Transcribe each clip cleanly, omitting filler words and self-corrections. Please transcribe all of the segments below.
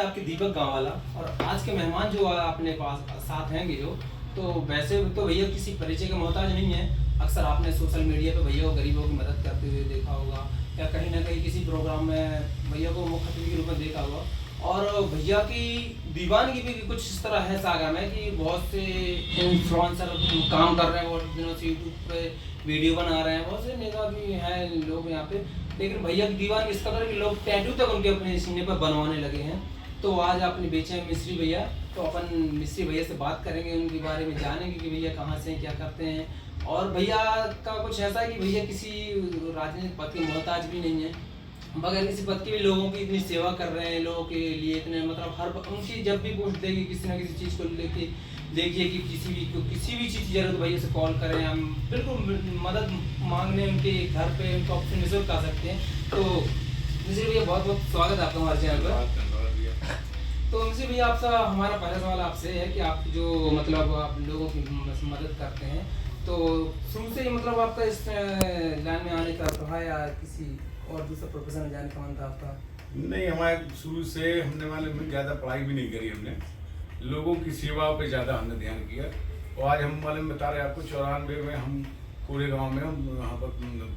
आपके दीपक गांव वाला। और आज के मेहमान जो अपने पास साथ हैं जो, तो वैसे तो भैया किसी परिचय के मोहताज नहीं है। अक्सर आपने सोशल मीडिया पे भैया को गरीबों की मदद करते हुए देखा होगा, या कहीं ना कहीं किसी प्रोग्राम में भैया को मुख्य अतिथि के रूप में देखा होगा। और भैया की दीवानगी भी कुछ इस तरह है सागा में कि बहुत से इन्फ्लुएंसर काम कर रहे हैं, बहुत दिनों से यूट्यूब पे वीडियो बना रहे हैं, बहुत से नेता भी हैं लोग यहाँ पे। लेकिन भैया की दीवानगी इस कदर कि लोग टैटू तक उनके अपने सीने पर बनवाने लगे हैं। तो आज आपने बेचे हैं मिस्री भैया, तो अपन मिस्री भैया से बात करेंगे, उनके बारे में जानेंगे कि भैया कहाँ से हैं, क्या करते हैं। और भैया का कुछ ऐसा है कि भैया किसी राजनीतिक पद के मोहताज भी नहीं है, मगर किसी पद के भी लोगों की इतनी सेवा कर रहे हैं, लोगों के लिए इतने मतलब हर उनकी जब भी पोस्ट देगी किसी ना किसी चीज़ को लेके देखिए कि किसी भी चीज़ की जरूरत भैया से कॉल करें, हम बिल्कुल मदद मांगने उनके घर पे उनको ऑप्शन निःशुल्क आ सकते हैं। तो मिस्री भैया बहुत बहुत स्वागत है आपका हमारे चैनल पर। तो मिस्री भैया आपसे हमारा पहला सवाल आपसे है कि आप जो मतलब आप लोगों की मदद करते हैं, तो शुरू से ही मतलब आपका इस लाइन में आने का रहा या किसी और दूसरा प्रोफेशन में जाने का मन था आपका? नहीं, हमारे शुरू से हमने वाले में ज़्यादा पढ़ाई भी नहीं करी, हमने लोगों की सेवाओं पे ज़्यादा हमने ध्यान किया। और आज हम वाले में बता रहे आपको 94 में हम पूरे गांव में हम वहाँ पर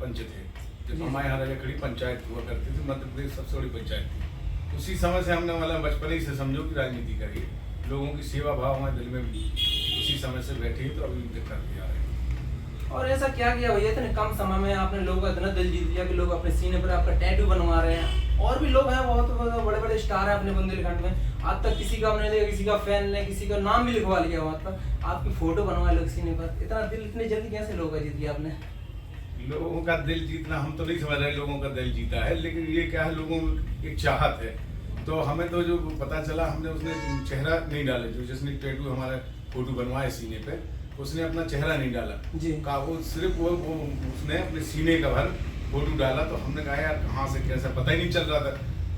पंच थे, जब हमारे यहाँ रजखड़ी पंचायत हुआ करती थी, मध्य प्रदेश सबसे बड़ी पंचायत थी। उसी समय से हमने वाला बचपन ही से समझो कि राजनीति करिए, लोगों की सेवा भाव हमारे दिल में भी उसी समय से बैठे तो अभी करते आ रहे हैं। और ऐसा क्या किया भैया इतने कम समय में आपने लोगों का इतना दिल जीत लिया कि लोग अपने सीने पर आपका टैटू बनवा रहे हैं? और भी लोग हैं, बहुत बड़े बड़े स्टार हैं अपने बुंदेलखंड में, आज तक किसी का हमने देखा, किसी का फैन ने किसी का नाम भी लिखवा लिया वहाँ पर, आपकी फोटो बनवा लोग सीने पर। इतना दिल इतने जल्दी कैसे लोगों का जीत लिया आपने? लोगों का दिल जीतना हम तो नहीं समझ रहे लोगों का दिल जीता है, लेकिन ये क्या है, लोगों की एक चाहत है। तो हमें तो जो पता चला, हमने उसने चेहरा नहीं डाले, जो जिसने टैटू हमारा फोटो बनवाए सीने पे, उसने अपना चेहरा नहीं डाला जी का, वो सिर्फ वो उसने अपने सीने का भर फोटो डाला। तो हमने कहा यार कहाँ से कैसे, पता ही नहीं चल रहा था।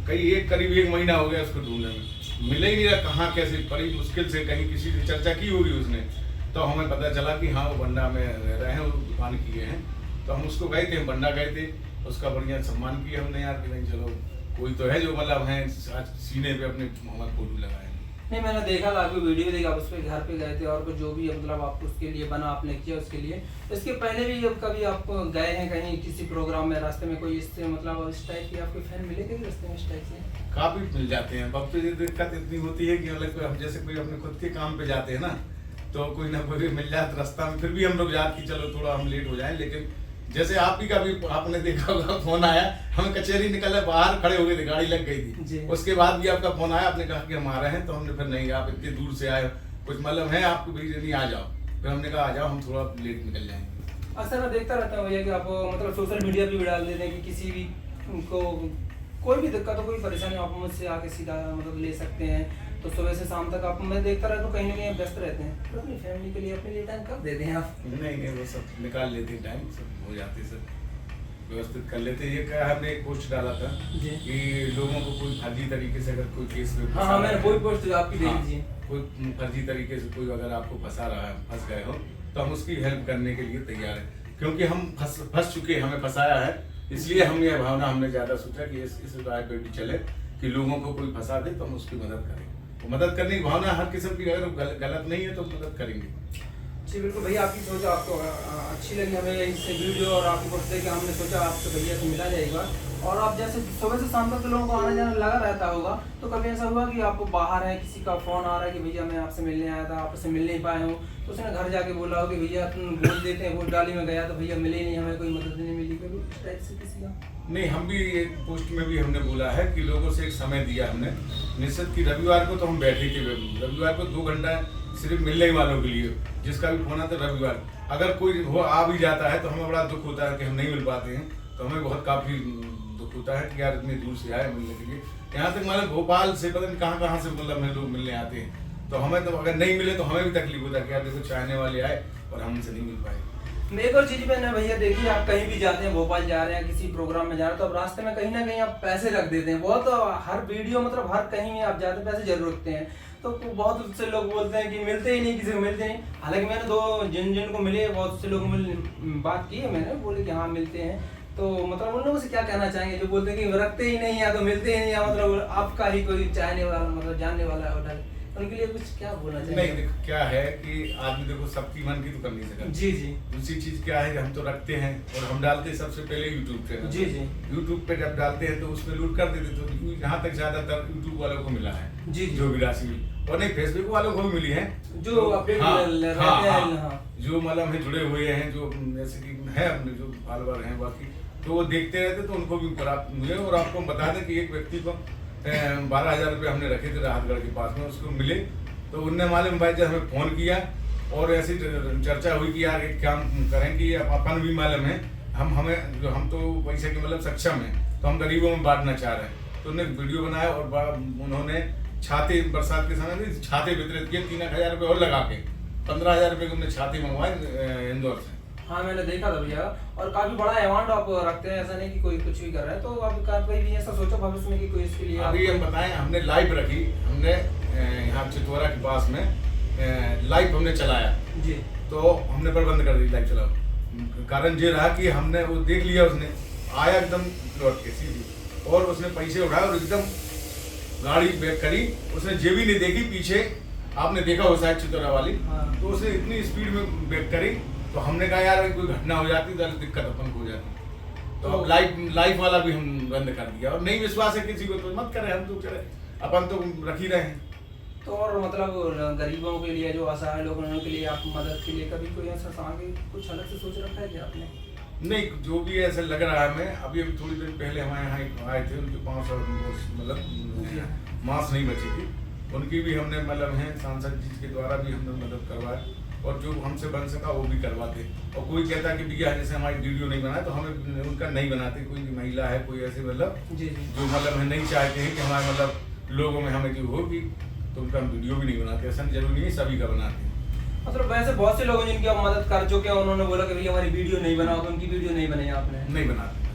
करीब एक महीना हो गया उसको ढूंढने में, मिले ही नहीं रहा कहाँ कैसे, बड़ी मुश्किल से कहीं किसी से चर्चा की होगी उसने, तो हमें पता चला कि हाँ वो बंडा में रह रहे हैं, वो दुकान किए हैं। तो हम उसको गए थे, बंडा गए थे, उसका बढ़िया सम्मान किया हमने यार कि नहीं चलो कोई तो है जो मतलब है सीने पे अपने हमारे फोटो लगाए। नहीं, मैंने देखा था आपकी वीडियो देखा, उस पर घर पे गए थे और जो भी मतलब आप उसके लिए बना आपने किया उसके लिए। इसके पहले भी जब कभी आप गए हैं कहीं किसी प्रोग्राम में, रास्ते में कोई इससे मतलब इस टाइप के आपके फैन मिले थे रास्ते में इस टाइप से? काफी मिल जाते हैं। अब तो ये दिक्कत इतनी होती है कि मतलब हम जैसे कोई अपने खुद के काम पे जाते हैं ना, तो कोई ना कोई मिल जाए रास्ता में, फिर भी हम लोग जाते कि चलो थोड़ा हम लेट हो जाए। लेकिन जैसे आप ही का भी आपने देखा होगा फोन आया, हम कचहरी निकले बाहर खड़े हो गए थे, गाड़ी लग गई थी, उसके बाद भी आपका फोन आया, आपने कहा कि हम आ रहे हैं। तो हमने फिर नहीं, आप इतने दूर से आए, कुछ मतलब है आपको भी नहीं, आ जाओ। फिर हमने कहा आ जाओ, हम थोड़ा लेट निकल जाएंगे। अक्सर मैं देखता रहता हूँ भैया कि आप मतलब सोशल मीडिया पे भी डाल देते हैं कि किसी भी को कोई भी दिक्कत हो, कोई परेशानी आप मुझसे आके सीधा मतलब ले सकते हैं। तो सुबह से शाम तक आप, मैं देखता रहता हूँ कहीं ना कहीं व्यस्त रहते हैं, तो अपनी फैमिली के लिए अपने लिए टाइम कब देते हैं आप? नहीं, वो सब निकाल लेते हैं टाइम, सब हो जाते, सब व्यवस्थित कर लेते हैं। ये क्या हमने एक पोस्ट डाला था कि लोगों को कोई फर्जी तरीके से अगर कोई केस में हाँ, मैंने कोई पोस्ट आपकी देख लीजिए, कोई फर्जी तरीके से कोई अगर आपको फंसा रहा है, फंस गए हो, तो हम उसकी हेल्प करने के लिए तैयार हैं, क्योंकि हम फंस चुके, हमें फंसाया है। इसलिए हम ये भावना हमने ज्यादा सोचा कि इस राय पे भी चले कि लोगों को कोई फंसा दे तो हम उसकी मदद करें। वो मदद करने की भावना हर किस्म की, अगर गलत नहीं है तो मदद करेंगे। जी बिल्कुल भैया, आपकी सोच आपको अच्छी लगी हमें इससे वीडियो, और आपको पोस्ट देख के हमने सोचा आपसे भैया से मिला जाएगा। और आप जैसे सुबह से शाम तक तो लोगों को आना जाना लगा रहता होगा, तो कभी ऐसा हुआ कि आपको बाहर है, किसी का फोन आ रहा है कि भैया मैं आपसे मिलने आया था, आपसे मिल नहीं पाया हूँ, तो उसने घर जाके बोला हो कि भैया तुम बोल देते हैं, वोट डाली में गया तो भैया मिले नहीं, हमें कोई मदद नहीं मिली, कभी इस टाइप से किसी का? नहीं, हम भी एक पोस्ट में भी हमने बोला है कि लोगों से एक समय दिया हमने निश्चित कि रविवार को तो हम बैठे थे, रविवार को 2 घंटा सिर्फ मिलने वालों के लिए, जिसका भी फोन आता है रविवार, अगर कोई वो आ भी जाता है तो हमें बड़ा दुख होता है कि हम नहीं मिल पाते हैं। तो हमें बहुत काफी दुख होता है कि यार इतनी दूर से आए मिलने के लिए, यहाँ तक मतलब भोपाल से पता नहीं कहाँ से मतलब लोग मिलने आते हैं। तो हमें तो अगर नहीं मिले तो हमें भी तकलीफ होता है कि यार देखो चाहने वाले आए और हम उनसे नहीं मिल पाए। एक और चीज मैंने भैया देखिए, आप कहीं भी जाते हैं, भोपाल जा रहे हैं किसी प्रोग्राम में जा रहे हैं, तो अब रास्ते में कहीं ना कहीं आप पैसे रख देते हैं बहुत, हर वीडियो मतलब हर कहीं में आप जाते हैं पैसे जरूर रखते हैं। तो बहुत से लोग बोलते हैं कि मिलते ही नहीं, किसी को मिलते नहीं। हालांकि मैंने जिन को मिले बहुत से लोगों में बात की है मैंने, बोले कि हाँ मिलते हैं। तो मतलब उन लोगों से क्या कहना चाहेंगे जो बोलते हैं कि रखते ही नहीं या तो मिलते ही नहीं, या मतलब आपका ही कोई चाहने वाला मतलब जानने वाला होटल, उनके लिए कुछ क्या बोलना नहीं चाहेंगे? देखो क्या है कि आदमी देखो सबकी मन की तो कर नहीं सकता। जी जी दूसरी चीज क्या है कि हम तो रखते हैं और हम डालते हैं सबसे पहले यूट्यूब पे। जी जी यूट्यूब पे जब डालते हैं तो उसमें लूट कर देते, तो यहाँ तक ज्यादातर यूट्यूब वालों को मिला है जी जी। जो भी राशि मिली, और नहीं फेसबुक वालों को भी मिली है जो अपडेट हाँ, रहते हाँ, हैं, हाँ, हाँ। जो मतलब है जुड़े हुए हैं, जो जैसे कि है अपने जो फॉलोअर हैं बाकी, तो वो देखते रहते, तो उनको भी मुझे और आपको बता दें कि एक व्यक्ति को 12,000 रुपये हमने रखे थे राहतगढ़ के पास में, उसको मिले तो उनने मालूम भाई जब हमें फोन किया और ऐसी चर्चा हुई कि यार एक काम करें कि अपन भी मालूम है हम तो पैसे के मतलब सक्षम हैं, तो हम गरीबों में बांटना चाह रहे हैं, तो उन्होंने वीडियो बनाया और उन्होंने छाते बरसात के समय छाते वितरित किए 3,000 रुपये और लगा के 15,000 रुपये के उन्होंने छाते मंगवाए इंदौर से। हाँ मैंने देखा था भैया, और काफी बड़ा अमाउंट आप रखते हैं, ऐसा नहीं कि कोई कुछ भी कर रहा है, तो आप कोई भी ऐसा सोचो भविष्य में कि कोई इसके लिए अभी हम बताएं, हमने लाइव रखी, हमने यहाँ चितौरा के पास में लाइव हमने चलाया जी, तो हमने प्रबंध कर दी लाइव चलाओ। कारण ये रहा कि हमने वो देख लिया, उसने आया एकदम लौट के सीधी और उसने पैसे उठाए और एकदम गाड़ी बैक करी, उसने जेबी नहीं देखी पीछे, आपने देखा हो शायद चितौरा वाली, हाँ। तो उसने इतनी स्पीड में बैक करी, तो हमने कहा यार कोई घटना हो जाती तो दिक्कत अपन को हो जाती, तो अब लाइव वाला भी हम बंद कर दिया। और नहीं विश्वास है किसी को तो मत करें, हम तो चले अपन तो रख ही रहे हैं। तो और मतलब गरीबों के लिए जो असहाय लोग हैं उनके लिए आप मदद के लिए कभी कोई ऐसा आगे कुछ अलग से सोच रखा है क्या आपने? नहीं, जो भी ऐसा लग रहा है हमें, अभी थोड़ी देर पहले हमारे यहाँ एक आए थे, उनके 500 मतलब मांस नहीं बची थी, उनकी भी हमने मतलब है सांसद जी के द्वारा भी हमने मदद करवाया, और जो हमसे बन सका वो भी करवाते। और कोई कहता कि भैया जैसे हमारी वीडियो नहीं बनाए तो हमें उनका नहीं बनाते, कोई महिला है कोई ऐसे मतलब जो मतलब है नहीं चाहते हैं कि हमारे मतलब लोगों में हमें जो होगी, तो उनका हम वीडियो भी नहीं बनाते, ऐसा जरूरी नहीं है सभी का बनाते हैं। मतलब वैसे बहुत से लोग हैं जिनकी आप मदद कर चुके हैं, उन्होंने बोला कि भैया हमारी वीडियो नहीं बनाओ, तो उनकी वीडियो नहीं बनाई आपने? नहीं बनाते।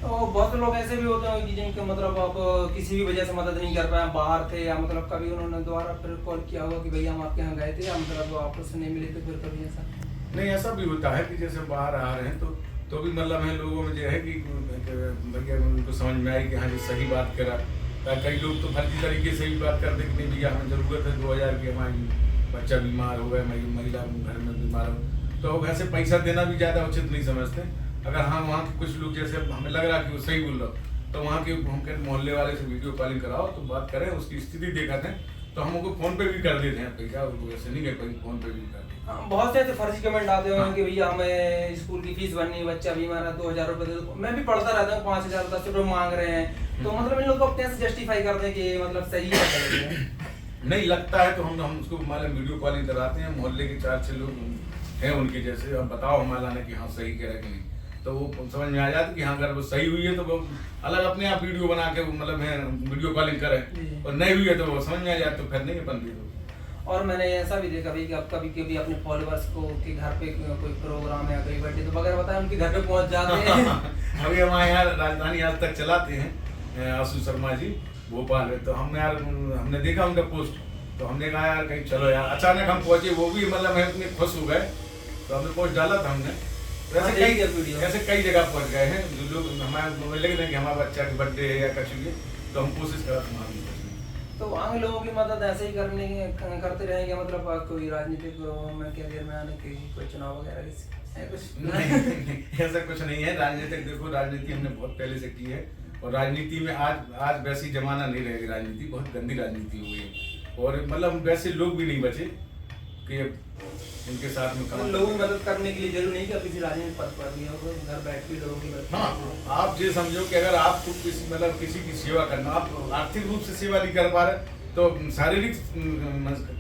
तो बहुत से लोग ऐसे भी होते हैं कि जिनके मतलब आप किसी भी वजह से मदद नहीं कर पाए, बाहर थे या मतलब कभी उन्होंने दोबारा फिर कॉल किया होगा कि भैया हम आपके यहाँ गए थे या मतलब आपस नहीं मिले थे, फिर कभी ऐसा? नहीं, ऐसा भी होता है कि जैसे बाहर आ रहे हैं तो भी मतलब है लोगों में जो है कि भैया उनको समझ में आई कि हाँ जी सही बात करा। कई लोग तो फर्जी तरीके से भी बात करते कि नहीं भैया हमें ज़रूरत है 2,000 की, हमारी बच्चा बीमार हो गया, महिला घर में बीमार हो, तो वैसे पैसा देना भी ज़्यादा उचित नहीं समझते। अगर हाँ वहाँ के कुछ लोग जैसे हमें लग रहा कि वो सही बोल रहा हो, तो वहाँ के हम कहते मोहल्ले वाले से वीडियो कॉलिंग कराओ तो बात करें, उसकी स्थिति देखा दें, तो हम उनको फ़ोन पे भी कर देते हैं पैसा, वैसे नहीं कर फ़ोन पे भी कर देते। हाँ, बहुत से ऐसे फर्जी कमेंट आते हैं कि भैया हमें स्कूल की फीस भरनी है, बच्चा बीमार है, 2,000 रुपये दे दो। मैं भी पढ़ता रहता हूँ, 5,000 10 रुपये मांग रहे हैं, तो मतलब इन लोगों को कैसे जस्टिफाई करते हैं कि मतलब सही है गलत है? नहीं लगता है तो हम उसको मतलब वीडियो कॉलिंग कराते हैं, मोहल्ले के 4-6 लोग हैं उनके जैसे, अब बताओ हमारा ने कि हाँ सही कह रहा है कि नहीं, तो वो समझ में आ जाता कि हाँ अगर वो सही हुई है तो वो अलग अपने आप वीडियो बना के मतलब है वीडियो कॉलिंग करें, और नहीं हुई है तो वो समझ में आ जाए तो फिर नहीं बनती। तो और मैंने ऐसा भी देखा भी कि आप कभी कभी अपने फॉलोअर्स को कि घर पे कोई प्रोग्राम है, कोई बर्थडे तो वगैरह बताया उनके घर पे पहुंच जाते हैं। अभी हमारे यहाँ राजधानी आज तक चलाते हैं आशु शर्मा जी भोपाल में, तो हमने देखा उनका पोस्ट, तो हमने कहा यार कहीं चलो यार, अचानक हम पहुंचे, वो भी मतलब है इतने खुश हो गए, तो हमने पोस्ट डाला था हमने। ऐसे कई जगह पहुंच गए हैं जो लोग हमारे मोबाइल लेके कि हमारा बच्चा की बर्थडे है या कुछ भी, तो हम कोशिश करा तुम्हारी। तो आगे लोगों की मदद ऐसे ही करते रहेंगे, मतलब कोई राजनीतिक में कैरियर में आने की कोई चुनाव वगैरह कुछ? नहीं, ऐसा कुछ नहीं है। राजनीतिक देखो, राजनीति हमने बहुत पहले से की है, और राजनीति में आज वैसी जमाना नहीं रहेगी, राजनीति बहुत गंदी राजनीति हुई है, और मतलब वैसे लोग भी नहीं बचे कि इनके साथ में काम। लोगों की मदद करने के लिए जरूरी नहीं कि आप किसी राजनीतिक पद पर भी हो, घर बैठ के लोगों की मदद। हाँ, आप ये समझो कि अगर आपको किसी की सेवा करना, आप आर्थिक रूप से सेवा नहीं कर पा रहे तो शारीरिक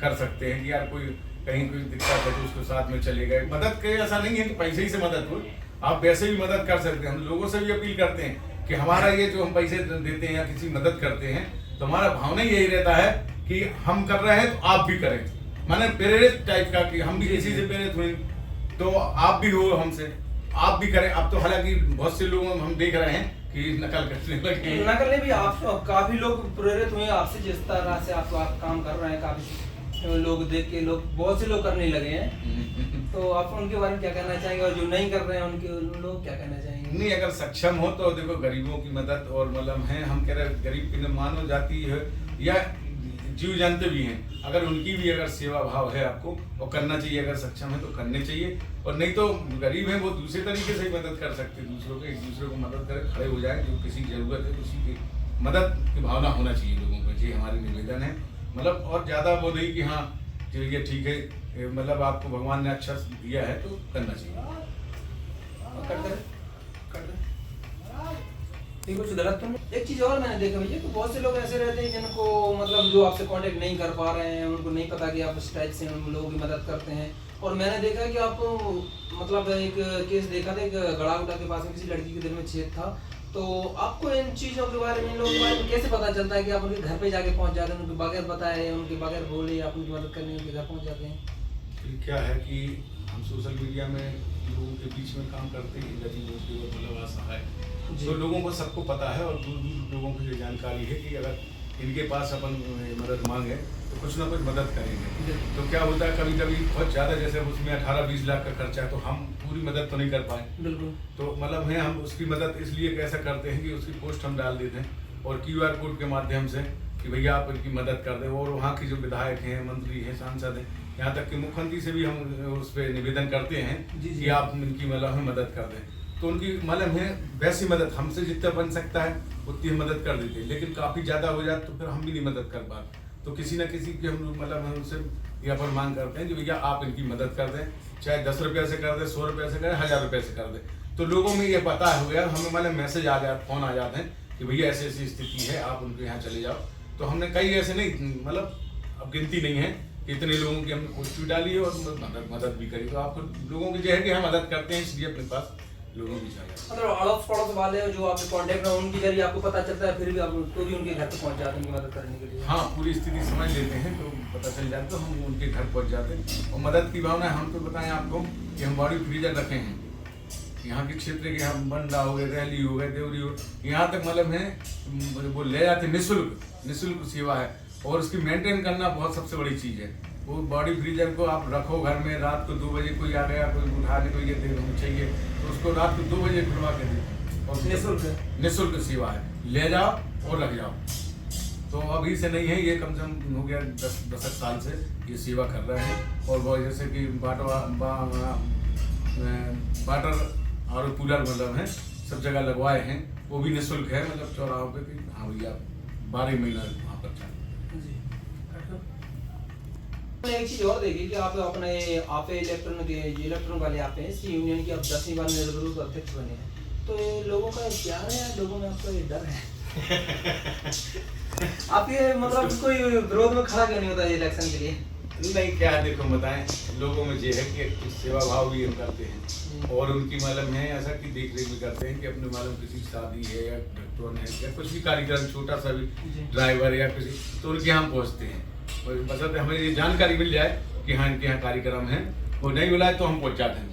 कर सकते हैं कि यार कोई कहीं कोई दिक्कत है तो उसके साथ में चले गए। मदद के ऐसा नहीं है कि पैसे ही से मदद हो, आप वैसे भी मदद कर सकते हैं। हम लोगों से भी अपील करते हैं कि हमारा ये जो हम पैसे देते हैं या किसी मदद करते हैं, तो हमारा भावना यही रहता है कि हम कर रहे हैं तो आप भी करें, माने प्रेरित टाइप का कि हम भी किसी से प्रेरित हुए तो आप भी हो हमसे, आप भी करें। अब तो हालांकि बहुत से लोग हम देख रहे हैं कि नकल करने लगे, नकल नहीं भी, आप काफी लोग प्रेरित हुए आपसे, जिस तरह से आप काम कर रहे हैं काफी लोग देख के लोग बहुत से लोग करने लगे हैं, तो आप उनके बारे में क्या कहना चाहेंगे, और जो नहीं कर रहे हैं उनके उन लोग क्या कहना चाहेंगे? नहीं, अगर सक्षम हो तो देखो गरीबों की मदद, और मतलब है हम कह रहे गरीब की मानव जाति है या जीव जानते भी हैं, अगर उनकी भी अगर सेवा भाव है आपको और करना चाहिए, अगर सक्षम है तो करने चाहिए। और नहीं तो गरीब है वो दूसरे तरीके से ही मदद कर सकते हैं, दूसरों को एक दूसरे को मदद करें, खड़े हो जाए, जो किसी की जरूरत है उसी की मदद की भावना होना चाहिए लोगों को। ये हमारी निवेदन है, मतलब और ज़्यादा वो नहीं कि हाँ चलिए ठीक है, मतलब आपको भगवान ने अच्छा दिया है तो करना चाहिए। कुछ गलत तो नहीं। एक चीज और मैंने देखा भैया, तो बहुत से लोग ऐसे रहते हैं जिनको मतलब जो आपसे कांटेक्ट नहीं कर पा रहे हैं, उनको नहीं पता कि आप इस टाइप से उन लोगों की मदद करते हैं। और मैंने देखा कि आप मतलब एक केस देखा था, एक गड़ाउटा के पास में किसी लड़की के दिल में छेद था, तो आपको इन चीज़ों के बारे में, इन लोगों के बारे में कैसे पता चलता है कि आप उनके घर पे जाके पहुंच जाते हैं, उनके बगैर बताए, उनके बगैर बोले आप उनकी मदद करने उनके घर पहुंच जाते हैं? क्या है कि हम सोशल मीडिया में लोगों के बीच में काम करते हैं, गरीबों की और मतलब असहाय, तो लोगों को सबको पता है, और दूर दूर लोगों को ये जानकारी है कि अगर इनके पास अपन मदद मांगे तो कुछ ना कुछ मदद करेंगे। तो क्या होता है कभी कभी बहुत ज़्यादा, जैसे उसमें 18-20 लाख का खर्चा है तो हम पूरी मदद तो नहीं कर पाए, बिल्कुल, तो मतलब है हम उसकी मदद इसलिए कैसा करते हैं कि उसकी पोस्ट हम डाल देते हैं और QR कोड के माध्यम से कि भैया आप इनकी मदद कर दें। और वहाँ की जो विधायक हैं, मंत्री हैं, सांसद हैं, यहाँ तक कि मुख्यमंत्री से भी हम उस पर निवेदन करते हैं कि आप इनकी मतलब हमें मदद कर दें। तो उनकी मतलब है वैसी मदद हमसे जितना बन सकता है उतनी मदद कर देते हैं, लेकिन काफ़ी ज़्यादा हो जाए तो फिर हम भी नहीं मदद कर पाते। तो किसी न किसी की हम मतलब हम उनसे यहाँ पर मांग करते हैं कि भैया आप इनकी मदद कर दें, चाहे 10 रुपये से कर दें, 100 रुपये से करें, 1000 रुपये से कर दें। तो लोगों में ये पता हो गया, हमें मतलब मैसेज आ जाए, फ़ोन आ जाते हैं कि भैया ऐसी ऐसी स्थिति है, आप उनके यहाँ चले जाओ। तो हमने कई ऐसे नहीं, मतलब अब गिनती नहीं है कि इतने लोगों की हमने पोस्ट भी डाली है और मदद भी करी। तो आपको लोगों की जो है कि हम मदद करते हैं, इसलिए अपने पास लोगों की चाहिए। मतलब अड़ोस पड़ोस वाले जो आपके कांटेक्ट में उनके जरिए आपको पता चलता है, फिर भी आप तो भी उनके घर पे पहुंच जाते हैं उनकी मदद करने के लिए? हाँ, पूरी स्थिति समझ लेते हैं तो पता चल जाता है, तो हम उनके घर पहुंच जाते हैं। और मदद की भावना हम तो बताएं आपको कि हम बॉडी फ्रीजर रखे हैं यहाँ के क्षेत्र के, हम बंडा हो गए, रैली हो गए, देवरी हो, यहाँ तक मतलब है वो ले जाते हैं, निःशुल्क सेवा है। और उसकी मेंटेन करना बहुत सबसे बड़ी चीज़ है। वो बॉडी फ्रीजर को आप रखो घर में, रात को 2 बजे कोई आ गया, कोई उठा ले, कोई ये दे चाहिए तो उसको रात को 2 बजे खुलवा के दे, और निःशुल्क सेवा है, ले जाओ और रख जाओ। तो अभी से नहीं है, ये कम से कम हो गया 10 साल से ये सेवा कर रहे हैं। और वो जैसे कि वाटर और कूलर मतलब है सब जगह लगवाए हैं, वो भी निःशुल्क है, मतलब चौराहों पे कि हाँ भैया 12 महीना वहाँ पर चल। एक चीज और देखिए कि आप इलेक्ट्रॉनिक वाले आप हैं, इसकी यूनियन की आप 10वीं बार निर्विरोध अध्यक्ष बने हैं, तो ये लोगों का क्या है, लोगों में आपका ये डर है आप ये मतलब कोई विरोध में खड़ा क्यों नहीं होता इलेक्शन के लिए? नहीं, क्या है देखो बताएं, लोगों में ये है कि सेवा भाव भी हम करते हैं, और उनकी मालूम है ऐसा कि देख रेख भी करते हैं कि अपने मालूम किसी शादी है या डॉक्टर है या कुछ भी कार्यक्रम, छोटा सा भी ड्राइवर या किसी, तो उनके यहाँ पहुँचते हैं। और बस हमें ये जानकारी मिल जाए कि हाँ इनके यहाँ कार्यक्रम है, वो नहीं बुलाए तो हम पहुँच जाते हैं।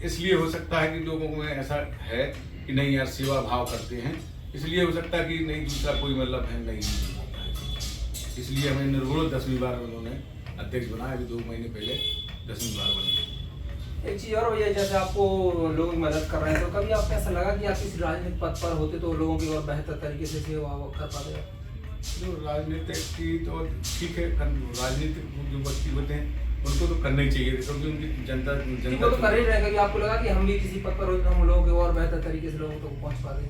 इसलिए हो सकता है कि लोगों में ऐसा है कि नहीं यार सेवा भाव करते हैं, इसलिए हो सकता है कि नहीं दूसरा कोई मतलब है नहीं होता है। इसलिए हमें निर्विरोध 10वीं बार उन्होंने अध्यक्ष बनाया, अभी 2 महीने पहले 10वीं बार बने। एक चीज़ और भैया, जैसे आपको लोगों की मदद कर रहे हैं, तो कभी आपको ऐसा लगा कि आप किसी राजनीतिक पद पर होते तो लोगों की और बेहतर तरीके से सेवा कर पाते? जो राजनीतिक की तो ठीक है, राजनीतिक जो व्यक्ति होते हैं उनको तो करना ही चाहिए, क्योंकि उनकी जनता तो कर ही रहेगा। कि आपको लगा कि हम भी किसी पद पर होते तो हम लोगों के और बेहतर तरीके से लोगों तक पहुँच पाते?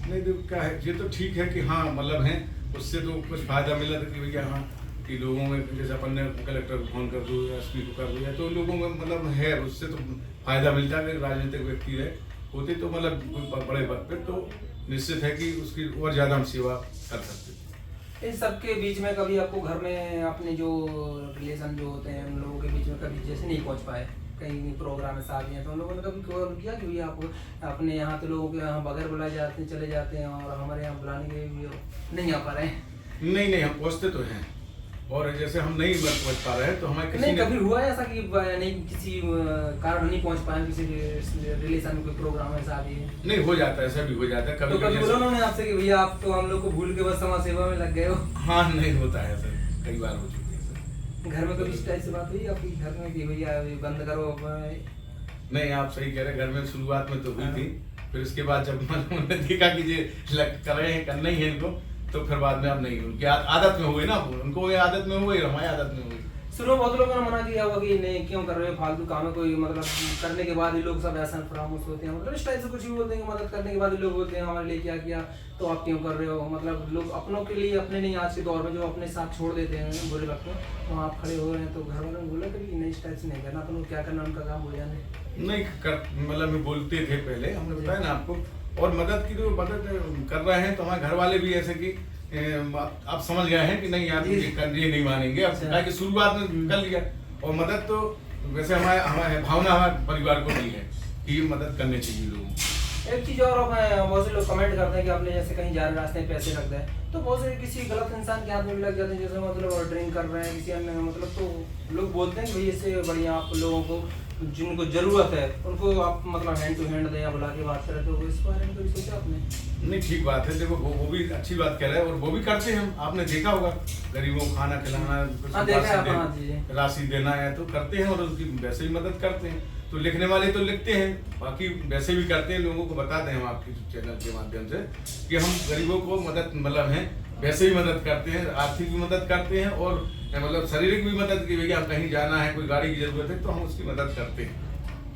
नहीं तो क्या है, ये तो ठीक है कि हाँ मतलब है उससे तो कुछ फायदा मिला था कि भैया हाँ कि लोगों में जैसे अपन ने कलेक्टर को फोन कर दो या SP को कर दिया, तो लोगों में मतलब है उससे तो फायदा मिलता है। राजनीतिक व्यक्ति है होते तो मतलब कोई बड़े पद पे, तो निश्चित है कि उसकी और ज़्यादा हम सेवा कर सकते। इन सबके बीच में कभी आपको घर में अपने जो रिलेशन जो होते हैं उन लोगों के बीच में कभी जैसे नहीं पहुंच पाए, कहीं प्रोग्राम में शादी है, तो उन लोगों ने कभी कॉल किया कि भैया आप अपने यहाँ तो लोगों के यहाँ बगैर बुलाए जाते हैं, चले जाते हैं, और हमारे यहाँ बुलाने के भी नहीं आ पा रहे हैं? नहीं, हम पहुँचते तो हैं, और जैसे हम नहीं पहुँच पा रहे हैं तो हमें नहीं कभी हुआ है ऐसा कि नहीं किसी कारण नहीं पहुँच पाए, किसी रिलेशन में कोई प्रोग्राम है, शादी है? नहीं, हो जाता है, ऐसा भी हो जाता है कभी। तो कभी बोला उन्होंने आपसे कि भैया आप तो हम लोग को भूल के बस समाज सेवा में लग गए हो? हाँ, नहीं होता है सर, कई बार हो चुकी है सर। घर में कभी इस टाइप से बात हुई आपकी घर में कि भैया ये बंद करो अब? नहीं, आप सही कह रहे हैं, घर में शुरुआत में तो हुई हाँ। थी, फिर उसके बाद जब उन्होंने देखा कि ये कर रहे हैं, करना ही है इनको, तो फिर बाद में अब नहीं, उनकी आदत में हो गई ना, उनको ये आदत में हो गई, हमारी आदत में हो गई। शुरू में बहुत लोगों ने मना किया होगा कि नहीं क्यों कर रहे हो, फालतू काम है कोई, मतलब करने के बाद ही लोग सब ऐसा फरामोश होते हैं, मतलब इस टाइप से कुछ भी बोलते हैं कि मदद करने के बाद ही लोग बोलते हैं हमारे लिए क्या किया तो आप क्यों कर रहे हो, मतलब लोग अपनों के लिए, अपने नहीं, आज के दौर में जो अपने साथ छोड़ देते हैं बुरे वक्त में, वहाँ आप खड़े हो रहे हैं, तो घर वालों ने बोला कि नहीं इस टाइप से नहीं करना, अपन को क्या करना, उनका काम हो जाने। नहीं कर, मतलब मैं बोलते थे पहले, हमने बताया ना आपको, और मदद की जो मदद कर रहे हैं तो हमारे घर वाले भी ऐसे कि आप समझ गए हैं कि नहीं यार ये नहीं मानेंगे, अब कहा कि शुरुआत में कर लिया, और मदद तो वैसे हमारे भावना हमारे परिवार को भी है कि ये मदद करनी चाहिए लोगों को। एक चीज़ और, बहुत से लोग कमेंट करते हैं कि आपने जैसे कहीं जा रहे रास्ते में पैसे रख दें, तो बहुत से किसी गलत इंसान के हाथ में भी लग जाते हैं, जैसे मतलब ड्रिंक कर रहे हैं किसी अन्य, मतलब तो लोग बोलते हैं कि भाई इससे बढ़िया आप लोगों को जिनको जरूरत है उनको आप मतलब हैंड टू हैंड दें या बुला के बात करें, तो इस बारे में कभी सोचा आपने? नहीं, ठीक बात है, देखो वो भी अच्छी बात कह रहे हैं, और वो भी करते हैं, आपने देखा होगा गरीबों को खाना खिलाना, राशि देना है तो करते हैं, और उनकी वैसे भी मदद करते हैं, तो लिखने वाले तो लिखते हैं, बाकी वैसे भी करते हैं, लोगों को बताते हैं हम आपके चैनल के माध्यम से कि हम गरीबों को मदद मतलब है वैसे भी मदद करते हैं, आर्थिक भी मदद करते हैं, और मतलब शारीरिक भी मदद की, भैया कहीं जाना है, कोई गाड़ी की जरूरत है तो हम उसकी मदद करते हैं।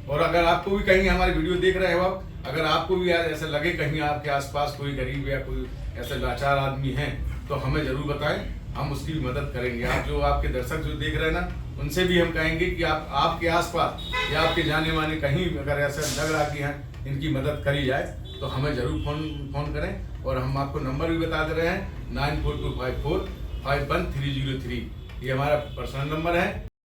और अगर आपको भी कहीं हमारी वीडियो देख रहे हो आप, अगर आपको भी यार ऐसा लगे कहीं आपके आसपास कोई गरीब या कोई ऐसे लाचार आदमी हैं तो हमें जरूर बताएं, हम उसकी भी मदद करेंगे। आप जो आपके दर्शक जो देख रहे हैं ना, उनसे भी हम कहेंगे कि आप आपके आसपास या आपके जाने माने कहीं अगर ऐसा लग रहा कि हाँ इनकी मदद करी जाए तो हमें जरूर फोन करें, और हम आपको नंबर भी बता दे रहे हैं 9425451303, ये हमारा पर्सनल नंबर है।